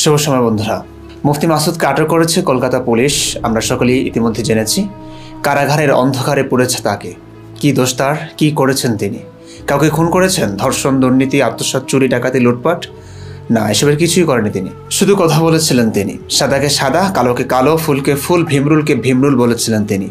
শুভ সময় বন্ধুরা। মুফতি মাসুদকে আটক করেছে কলকাতা পুলিশ। আমরা সকলেই ইতিমধ্যে জেনেছি কারাগারের অন্ধকারে পড়েছে তাকে। কি দোষ তার? কি করেছেন তিনি? কাউকে খুন করেছেন? ধর্ষণ, দুর্নীতি, আত্মসাৎ, চুরি, ডাকাতি, লুটপাট? না, এসবের কিছুই করেনি তিনি। শুধু কথা বলেছিলেন তিনি। সাদাকে সাদা, কালোকে কালো, ফুলকে ফুল, ভীমরুলকে ভীমরুল বলেছিলেন তিনি।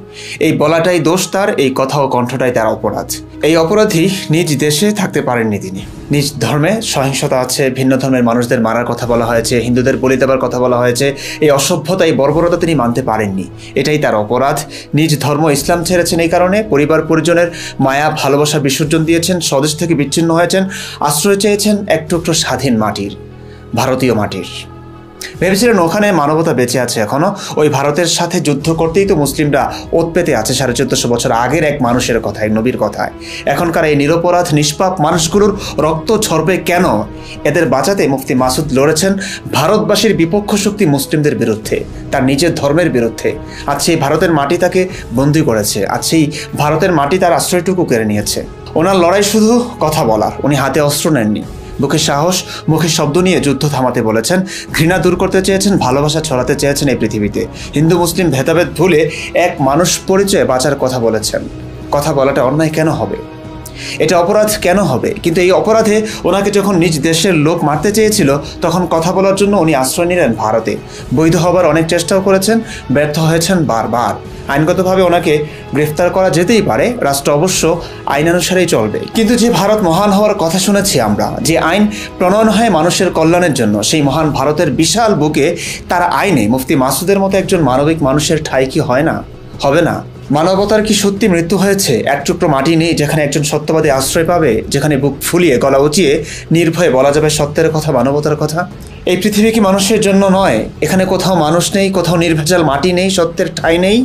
এই বলাটাই দোষ তার, এই কথা ও কণ্ঠটাই তার অপরাধ। এই অপরাধী নিজ দেশে থাকতে পারেননি তিনি। নিজ ধর্মে সহিংসতা আছে, ভিন্ন ধর্মের মানুষদের মারার কথা বলা হয়েছে, হিন্দুদের বলি দেবার কথা বলা হয়েছে। এই অসভ্যতা, এই বর্বরতা তিনি মানতে পারেননি। এটাই তার অপরাধ। নিজ ধর্ম ইসলাম ছেড়েছেন এই কারণে। পরিবার পরিজনের মায়া ভালোবাসা বিসর্জন দিয়েছেন, স্বদেশ থেকে বিচ্ছিন্ন হয়েছেন, আশ্রয় চেয়েছেন এক টুকরো স্বাধীন মাটির, ভারতীয় মাটির। ভেবেছিলেন ওখানে মানবতা বেঁচে আছে এখনো। ওই ভারতের সাথে যুদ্ধ করতেই তো মুসলিমরা ওত পেতে আছে 1450 বছর আগের এক মানুষের কথায়, নবীর কথায়। এখনকার এই নিরপরাধ নিষ্পাপ মানুষগুলোর রক্ত ঝরবে কেন? এদের বাঁচাতে মুফতি মাসুদ লড়েছেন ভারতবাসীর বিপক্ষ শক্তি মুসলিমদের বিরুদ্ধে, তার নিজের ধর্মের বিরুদ্ধে। আজ সেই ভারতের মাটি তাকে বন্দী করেছে, আজ সেই ভারতের মাটি তার আশ্রয়টুকু কেড়ে নিয়েছে। ওনার লড়াই শুধু কথা বলার, উনি হাতে অস্ত্র নেননি। বুকে সাহস, মুখে শব্দ নিয়ে যুদ্ধ থামাতে বলেছেন, ঘৃণা দূর করতে চেয়েছেন, ভালোবাসা ছড়াতে চেয়েছেন এই পৃথিবীতে। হিন্দু মুসলিম ভেদাভেদ ভুলে এক মানুষ পরিচয়ে বাঁচার কথা বলেছেন। কথা বলাটা অন্যায় কেন হবে? এটা অপরাধ কেন হবে? কিন্তু এই অপরাধে ওনাকে যখন নিজ দেশের লোক মারতে চেয়েছিল, তখন কথা বলার জন্য উনি আশ্রয় নিলেন ভারতে। বৈধ হবার অনেক চেষ্টাও করেছেন, ব্যর্থ হয়েছেন বারবার। আইনগতভাবে ওনাকে গ্রেফতার করা যেতেই পারে, রাষ্ট্র অবশ্য আইনানুসারেই চলবে। কিন্তু যে ভারত মহান হওয়ার কথা শুনেছি আমরা, যে আইন প্রণয়ন হয় মানুষের কল্যাণের জন্য, সেই মহান ভারতের বিশাল বুকে তার আইনে মুফতি মাসুদের মতো একজন মানবিক মানুষের ঠাঁই কি হয় না? হবে না? মানবতার কি সত্যি মৃত্যু হয়েছে? এক টুকরো মাটি নেই যেখানে একজন সত্যবাদী আশ্রয় পাবে, যেখানে বুক ফুলিয়ে গলা উঁচিয়ে নির্ভয়ে বলা যাবে সত্যের কথা, মানবতার কথা? এই পৃথিবী কি মানুষের জন্য নয়? এখানে কোথাও মানুষ নেই, কোথাও নির্ভেজাল মাটি নেই, সত্যের ঠাঁই নেই।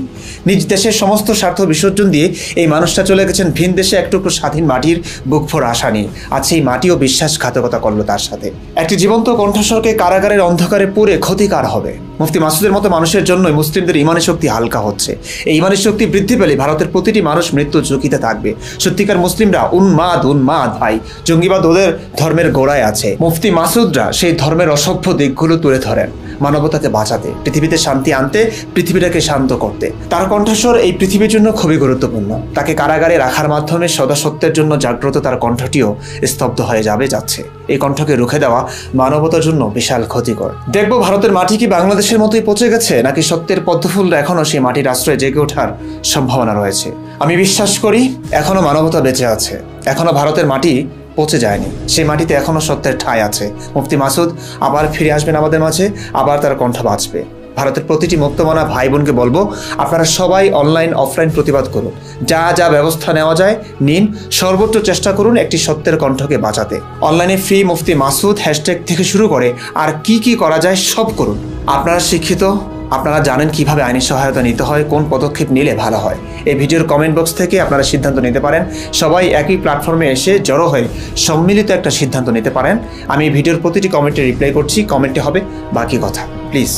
নিজ দেশের সমস্ত স্বার্থ বিসর্জন দিয়ে এই মানুষটা চলে গেছেন ভিন দেশে এক টুকরো স্বাধীন মাটির বুক ভোর আশা নিয়ে। আজ সেই মাটিও বিশ্বাসঘাতকতা করলো তার সাথে। একটি জীবন্ত কণ্ঠস্বরকে কারাগারের অন্ধকারে পুড়ে ক্ষতিকার হবে। মুফতি মাসুদের মতো মানুষের জন্যই মুসলিমদের ইমানি শক্তি হালকা হচ্ছে। এই ইমানি শক্তি বৃদ্ধি পেলে ভারতের প্রতিটি মানুষ মৃত্যুর ঝুঁকিতে থাকবে। সত্যিকার মুসলিমরা উন্মাদ ভাই। জঙ্গিবাদ ওদের ধর্মের গোড়ায় আছে। মুফতি মাসুদরা সেই ধর্মের অসভ্য দিকগুলো তুলে ধরেন মানবতাকে বাঁচাতে, পৃথিবীতে শান্তি আনতে, পৃথিবীটাকে শান্ত করতে। তার কণ্ঠস্বর এই পৃথিবীর জন্য খুবই গুরুত্বপূর্ণ। তাকে কারাগারে রাখার মাধ্যমে সদা সত্যের জন্য জাগ্রত তার কণ্ঠটিও স্তব্ধ হয়ে যাচ্ছে। এই কণ্ঠকে রুখে দেওয়া মানবতার জন্য বিশাল ক্ষতিকর। দেখব ভারতের মাটি কি বাংলাদেশের মতোই পচে গেছে, নাকি সত্যের পদ্মফুলরা এখনো সেই মাটির আশ্রয়ে জেগে ওঠার সম্ভাবনা রয়েছে। আমি বিশ্বাস করি এখনো মানবতা বেঁচে আছে, এখনো ভারতের মাটি পচে যায়নি, সেই মাটিতে এখনো সত্যের ঠাঁই আছে। মুফতি মাসুদ আবার ফিরে আসবেন আমাদের মাঝে, আবার তার কণ্ঠ বাঁচবে। ভারতের প্রতিটি মুক্তমনা ভাই বোনকে বলবো, আপনারা সবাই অনলাইন অফলাইন প্রতিবাদ করুন, যা যা ব্যবস্থা নেওয়া যায় নিন, সর্বোচ্চ চেষ্টা করুন একটি সত্যের কণ্ঠকে বাঁচাতে। অনলাইনে ফ্রি মুফতি মাসুদ হ্যাশট্যাগ থেকে শুরু করে আর কি করা যায় সব করুন। আপনারা শিক্ষিত, আপনারা জানেন কিভাবে আইনি সহায়তা নিতে হয়, কোন পদক্ষেপ নিলে ভালো হয়। এই ভিডিওর কমেন্ট বক্স থেকে আপনারা সিদ্ধান্ত নিতে পারেন। সবাই একই প্ল্যাটফর্মে এসে জড়ো হয়ে সম্মিলিত একটা সিদ্ধান্ত নিতে পারেন। আমি ভিডিওর প্রতিটি কমেন্টে রিপ্লাই করছি, কমেন্টে হবে বাকি কথা। প্লিজ